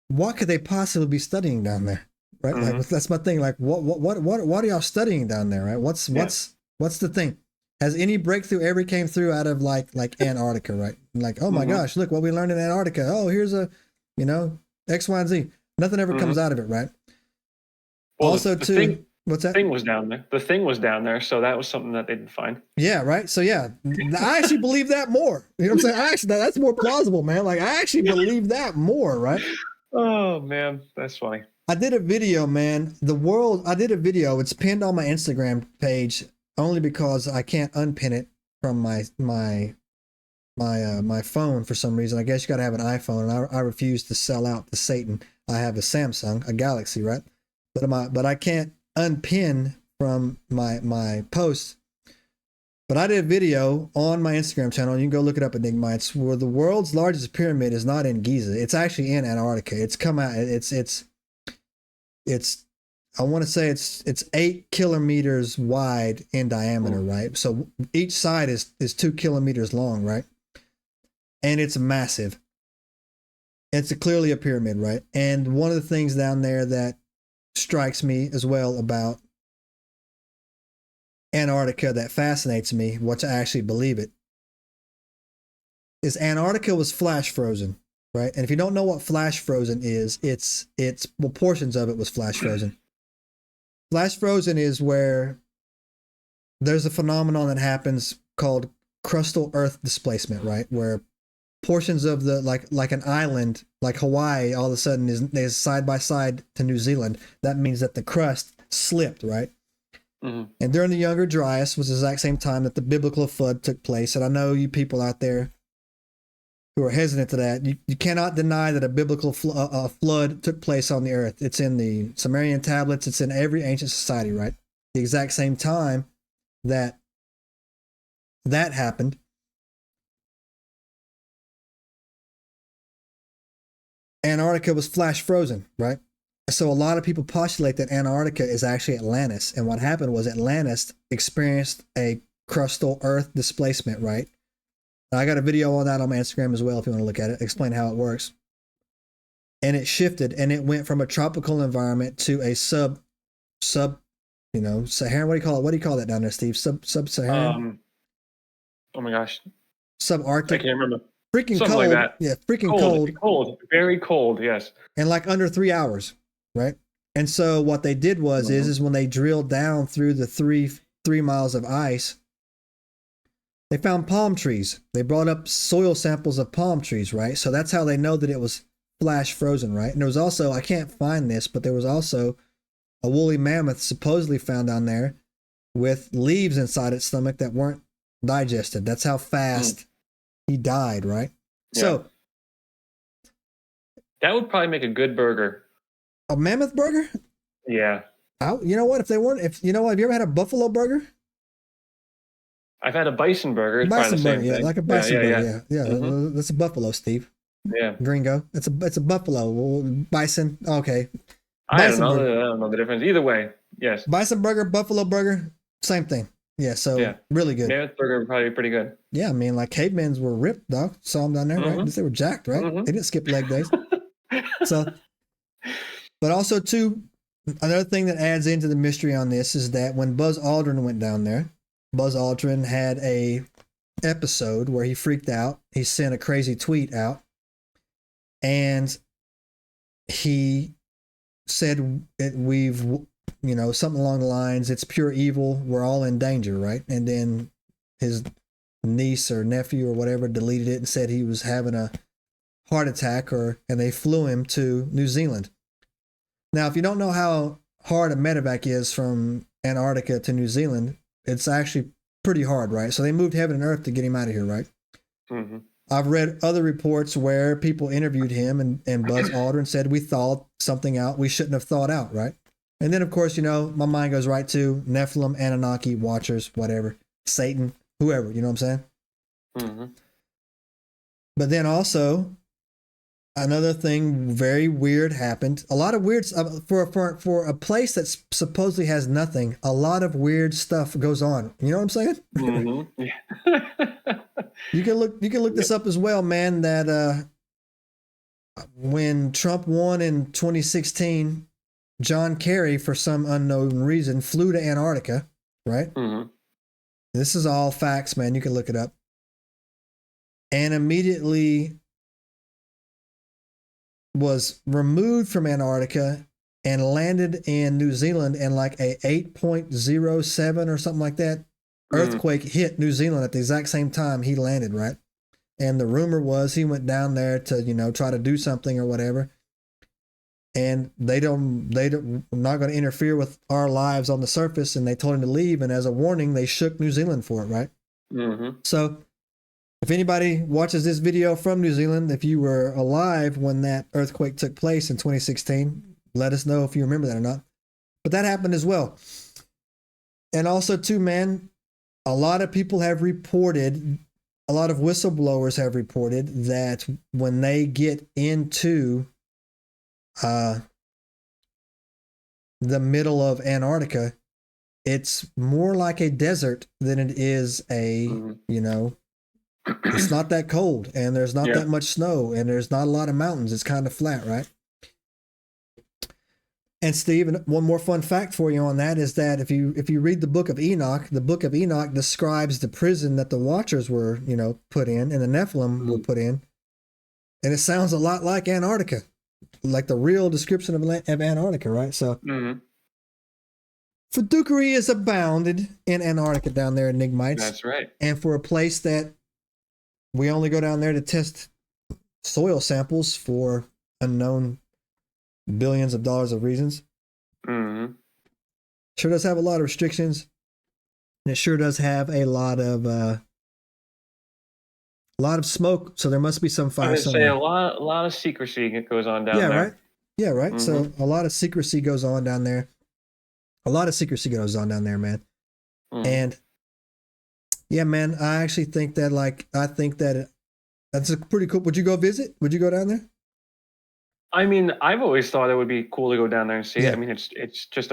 what could they possibly be studying down there? Right. Like that's my thing. Like what are y'all studying down there? Right. What's the thing? Has any breakthrough ever came through out of like Antarctica, right? Like, oh my gosh, look what we learned in Antarctica. Oh, here's a, X, Y, and Z. Nothing ever comes out of it, right? Well, also, what's that? The thing was down there. The thing was down there, so that was something that they didn't find. Yeah, right. So I actually believe that more. You know what I'm saying? That's more plausible, man. Like I actually believe that more, right? Oh man, that's funny. I did a video, man. I did a video. It's pinned on my Instagram page. Only because I can't unpin it from my phone for some reason. I guess you got to have an iPhone, and I refuse to sell out to Satan. I have a Samsung, a Galaxy, right? But I can't unpin from my post. But I did a video on my Instagram channel. You can go look it up, Enigma. It's where the world's largest pyramid is not in Giza. It's actually in Antarctica. It's come out. It's I want to say it's 8 kilometers wide in diameter, right? So each side is 2 kilometers long, right? And it's massive. It's clearly a pyramid, right? And one of the things down there that strikes me as well about Antarctica that fascinates me, which I actually believe it, is Antarctica was flash frozen, right? And if you don't know what flash frozen is, it's portions of it was flash frozen. Flash frozen is where there's a phenomenon that happens called crustal earth displacement, right? Where portions of the like an island like Hawaii all of a sudden is side by side to New Zealand. That means that the crust slipped, right? And during the Younger Dryas was the exact same time that the biblical flood took place. And I know you people out there who are hesitant to that. You cannot deny that a biblical flood took place on the earth. It's in the Sumerian tablets. It's in every ancient society, right? The exact same time that happened. Antarctica was flash frozen, right? So a lot of people postulate that Antarctica is actually Atlantis. And what happened was Atlantis experienced a crustal earth displacement, right? I got a video on that on my Instagram as well if you want to look at it, explain how it works. And it shifted and it went from a tropical environment to a sub, Saharan. What do you call it? What do you call that down there, Steve? Sub-Saharan? Oh my gosh. Subarctic. I can't remember. Freaking Something cold. like that. Yeah, freaking cold. Cold. Very cold, yes. And like under 3 hours, right? And so what they did was is when they drilled down through the three miles of ice, they found palm trees. They brought up soil samples of palm trees, right? So that's how they know that it was flash frozen, right? And there was also, I can't find this, but there was also a woolly mammoth supposedly found down there with leaves inside its stomach that weren't digested. That's how fast he died, right? Yeah. So that would probably make a good burger. A mammoth burger? Yeah. You know what? Have you ever had a buffalo burger? I've had a bison burger. It's bison probably the burger, same thing. Like a bison burger, yeah. Mm-hmm. That's a buffalo, Steve. Yeah. Gringo. It's a buffalo. Bison. Okay. I don't know the difference. Either way, yes. Bison burger, buffalo burger, same thing. Yeah, so really good. Mammoth burger would probably be pretty good. Yeah, I mean, like cavemen were ripped, dog. Saw them down there, right? They were jacked, right? They didn't skip leg days. So, but also too, another thing that adds into the mystery on this is that when Buzz Aldrin went down there, Buzz Aldrin had a episode where he freaked out. He sent a crazy tweet out, and he said, "We've, something along the lines, it's pure evil. We're all in danger, right?" And then his niece or nephew or whatever deleted it and said he was having a heart attack, and they flew him to New Zealand. Now, if you don't know how hard a medevac is from Antarctica to New Zealand, it's actually pretty hard, right? So they moved heaven and earth to get him out of here, right? Mm-hmm. I've read other reports where people interviewed him and Buzz Aldrin said, we thought something out we shouldn't have thought out, right? And then, of course, my mind goes right to Nephilim, Anunnaki, Watchers, whatever, Satan, whoever, you know what I'm saying? Mm-hmm. But then also, another thing very weird happened. A lot of weird for a place that supposedly has nothing. A lot of weird stuff goes on. You know what I'm saying? Mm-hmm. Yeah. You can look this up as well, man. That when Trump won in 2016, John Kerry, for some unknown reason, flew to Antarctica. Right? Mm-hmm. This is all facts, man. You can look it up. And immediately was removed from Antarctica and landed in New Zealand, and like a 8.07 or something like that earthquake hit New Zealand at the exact same time he landed, right? And the rumor was he went down there to, try to do something or whatever. And they don't not going to interfere with our lives on the surface, and they told him to leave, and as a warning, they shook New Zealand for it, right? Mm-hmm. So if anybody watches this video from New Zealand, if you were alive when that earthquake took place in 2016, let us know if you remember that or not. But that happened as well. And also, too, man, a lot of people have reported, a lot of whistleblowers have reported that when they get into the middle of Antarctica, it's more like a desert than it is a, it's not that cold, and there's not that much snow, and there's not a lot of mountains. It's kind of flat, right? And Steve, one more fun fact for you on that is that if you read the Book of Enoch describes the prison that the Watchers were, put in, and the Nephilim were put in, and it sounds a lot like Antarctica, like the real description of Antarctica, right? So, Fidukery is abounded in Antarctica down there, Enigmites. That's right. And for a place that we only go down there to test soil samples for unknown billions of dollars of reasons. Mm-hmm. Sure does have a lot of restrictions. And it sure does have a lot of A lot of smoke, so there must be some I fire would say somewhere. a lot of secrecy that goes on down Yeah, there. right. Yeah, right. So Mm-hmm. a lot of secrecy goes on down there. A lot of secrecy goes on down there, man. Mm. And yeah, man, I actually think that that's a pretty cool. Would you go visit? Would you go down there? I mean, I've always thought it would be cool to go down there and see Yeah. it. I mean, it's just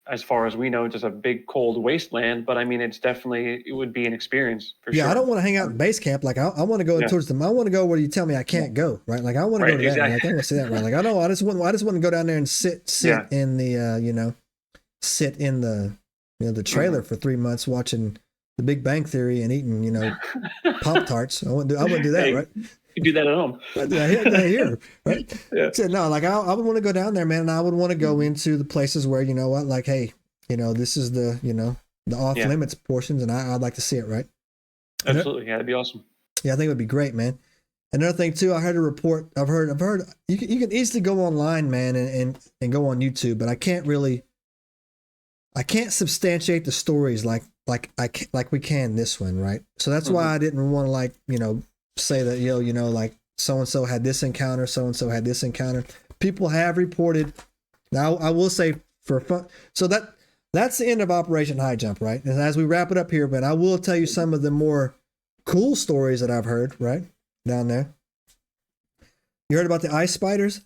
as far as we know, just a big cold wasteland. But I mean, it would be an experience for Yeah, sure. I don't want to hang out in base camp. Like I want to go Yeah. towards them. I want to go where you tell me I can't go. Right? Like I want to Right, go to that. exactly. Like I want to see that. Right? Like I know. I just want to go down there and sit Yeah. in the sit in the trailer for 3 months watching The Big Bang Theory and eating Pop Tarts. I wouldn't do that. Hey, Right? you do that at home. I hear, right? Yeah. So no, like I would want to go down there, man, and I would want to go into the places where you know what, like, hey, this is the the off limits portions, and I'd like to see it, right? Absolutely, yeah, that'd be awesome. Yeah, I think it would be great, man. Another thing too, I heard a report. I've heard you can easily go online, man, and go on YouTube, but I can't substantiate the stories like we can this one, right? So that's why I didn't want to say that like so and so had this encounter, so and so had this encounter. People have reported. Now I will say for fun. So that's the end of Operation High Jump, right? And as we wrap it up here, but I will tell you some of the more cool stories that I've heard, right, down there. You heard about the ice spiders?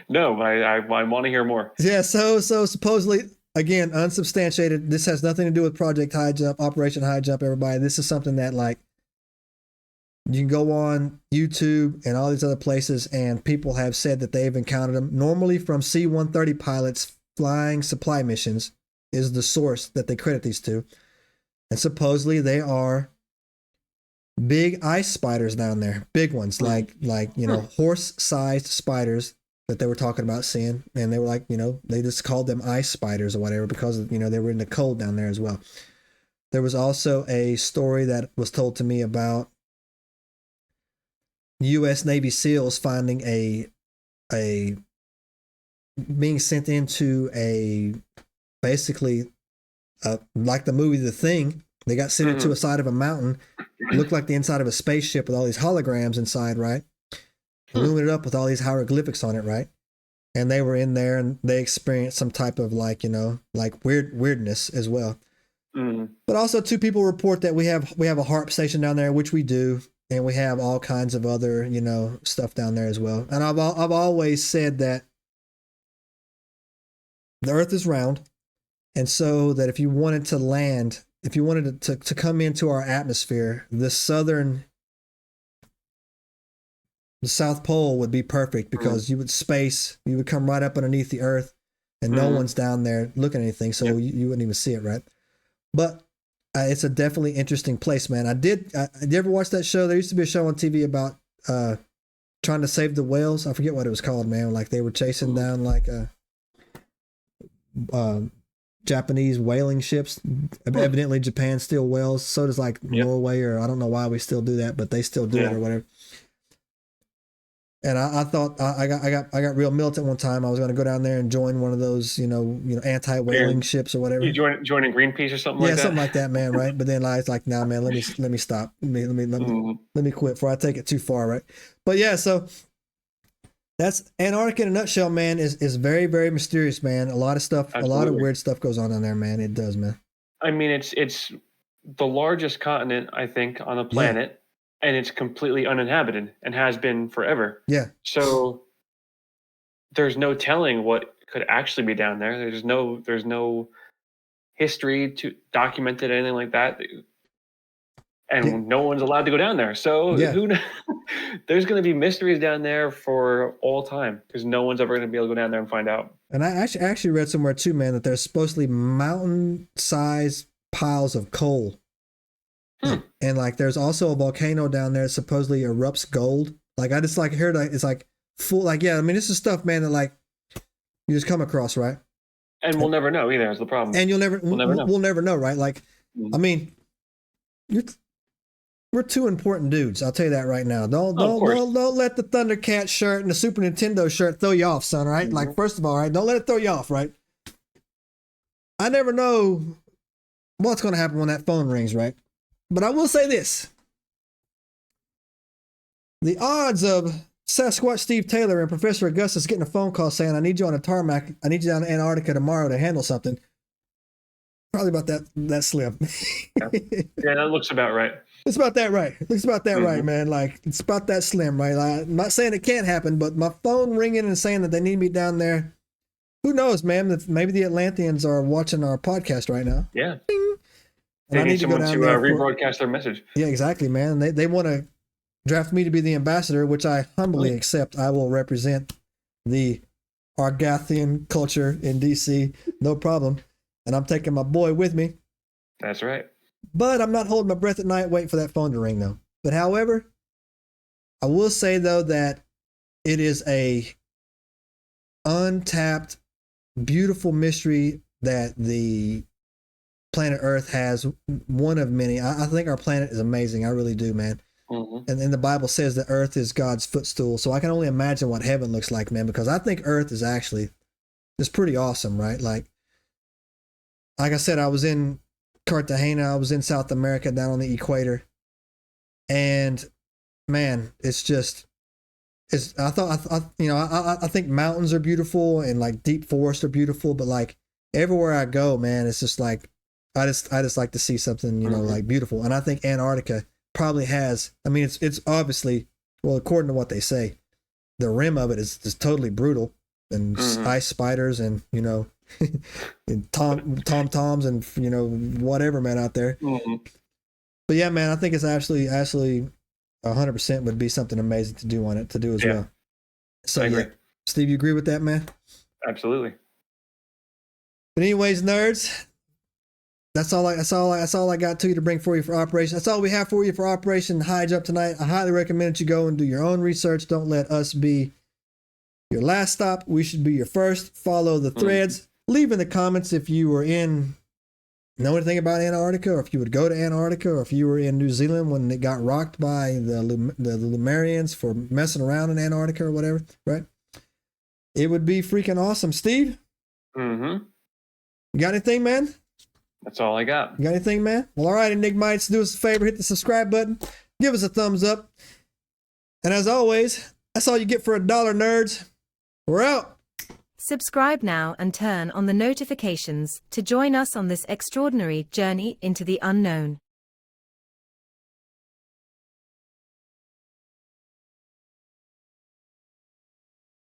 No, but I want to hear more. Yeah, so supposedly, again, unsubstantiated. This has nothing to do with Project High Jump, Operation High Jump, everybody. This is something that you can go on YouTube and all these other places, and people have said that they've encountered them. Normally from C-130 pilots flying supply missions is the source that they credit these to. And supposedly they are big ice spiders down there, big ones, like horse-sized spiders that they were talking about seeing, and they were they just called them ice spiders or whatever because they were in the cold down there as well. There was also a story that was told to me about U.S. Navy SEALs finding a being sent into basically like the movie The Thing. They got sent into a side of a mountain. It looked like the inside of a spaceship with all these holograms inside, right? Illuminated up with all these hieroglyphics on it, right? And they were in there and they experienced some type of weirdness as well. But also two people report that we have a HARP station down there, which we do, and we have all kinds of other, stuff down there as well. And I've always said that the Earth is round, and so that if you wanted to land, if you wanted to come into our atmosphere, the South Pole would be perfect because you would come right up underneath the Earth, and no one's down there looking at anything, so you wouldn't even see it, right? But it's a definitely interesting place, man. Did you ever watch that show? There used to be a show on TV about trying to save the whales. I forget what it was called, man. Like they were chasing down Japanese whaling ships. Evidently, Japan still whales. So does Norway, or I don't know why we still do that, but they still do it or whatever. And I thought I got real militant one time. I was going to go down there and join one of those anti-whaling ships or whatever. You joining Greenpeace or something like that? Yeah, something like that, man. Right. But then I was like, nah, man, let me stop. Let me quit before I take it too far. Right. But yeah, so that's Antarctica in a nutshell, man. Is very, very mysterious, man. A lot of stuff, Absolutely. A lot of weird stuff goes on down there, man. It does, man. I mean, it's the largest continent, I think, on the planet, and it's completely uninhabited and has been forever. Yeah. So there's no telling what could actually be down there. There's no history to documented anything like that. And no one's allowed to go down there. So who knows? There's going to be mysteries down there for all time because no one's ever going to be able to go down there and find out. And I actually read somewhere too, man, that there's supposedly mountain-sized piles of coal. And there's also a volcano down there that supposedly erupts gold. I just heard it's full. I mean, this is stuff, man, that you just come across, right? And we'll never know either. Is the problem? And we'll never know, right? I mean, we're two important dudes. I'll tell you that right now. Don't let the Thundercat shirt and the Super Nintendo shirt throw you off, son. Right? First of all, right? Don't let it throw you off, right? I never know what's going to happen when that phone rings, right? But I will say this. The odds of Sasquatch Steve Taylor and Professor Augustus getting a phone call saying, I need you on a tarmac, I need you down in Antarctica tomorrow to handle something. Probably about that slim. Yeah, that looks about right. It's about that right. It's about that right, man. Like, it's about that slim, right? I'm not saying it can't happen, but my phone ringing and saying that they need me down there. Who knows, man? Maybe the Atlanteans are watching our podcast right now. Yeah. And they need someone to rebroadcast their message. Yeah, exactly, man. They want to draft me to be the ambassador, which I humbly accept. I will represent the Agarthian culture in DC, no problem. And I'm taking my boy with me. That's right. But I'm not holding my breath at night waiting for that phone to ring, though. But however, I will say, though, that it is a untapped, beautiful mystery that the planet Earth has, one of many. I think our planet is amazing. I really do, man. And the Bible says that Earth is God's footstool. So I can only imagine what heaven looks like, man, because I think Earth is actually, it's pretty awesome, right? Like I said, I was in Cartagena. I was in South America down on the equator. And man, it's just, I think mountains are beautiful and like deep forests are beautiful, but like everywhere I go, man, it's just like, I just like to see something, like beautiful. And I think Antarctica probably has, I mean, it's obviously, well, according to what they say, the rim of it is totally brutal and ice spiders and, and tom-toms and, whatever, man, out there. But yeah, man, I think it's actually 100% would be something amazing to do as well. So yeah, Steve, you agree with that, man? Absolutely. But anyways, nerds, that's all I got to you to bring for you for Operation. That's all we have for you for Operation High Jump tonight. I highly recommend that you go and do your own research. Don't let us be your last stop. We should be your first. Follow the threads. Leave in the comments if you were know anything about Antarctica, or if you would go to Antarctica, or if you were in New Zealand when it got rocked by the Lemurians for messing around in Antarctica or whatever, right? It would be freaking awesome. Steve? You got anything, man? That's all I got. You got anything, man? Well, all right, Enigmites, do us a favor, hit the subscribe button, give us a thumbs up. And as always, that's all you get for $1, nerds. We're out. Subscribe now and turn on the notifications to join us on this extraordinary journey into the unknown.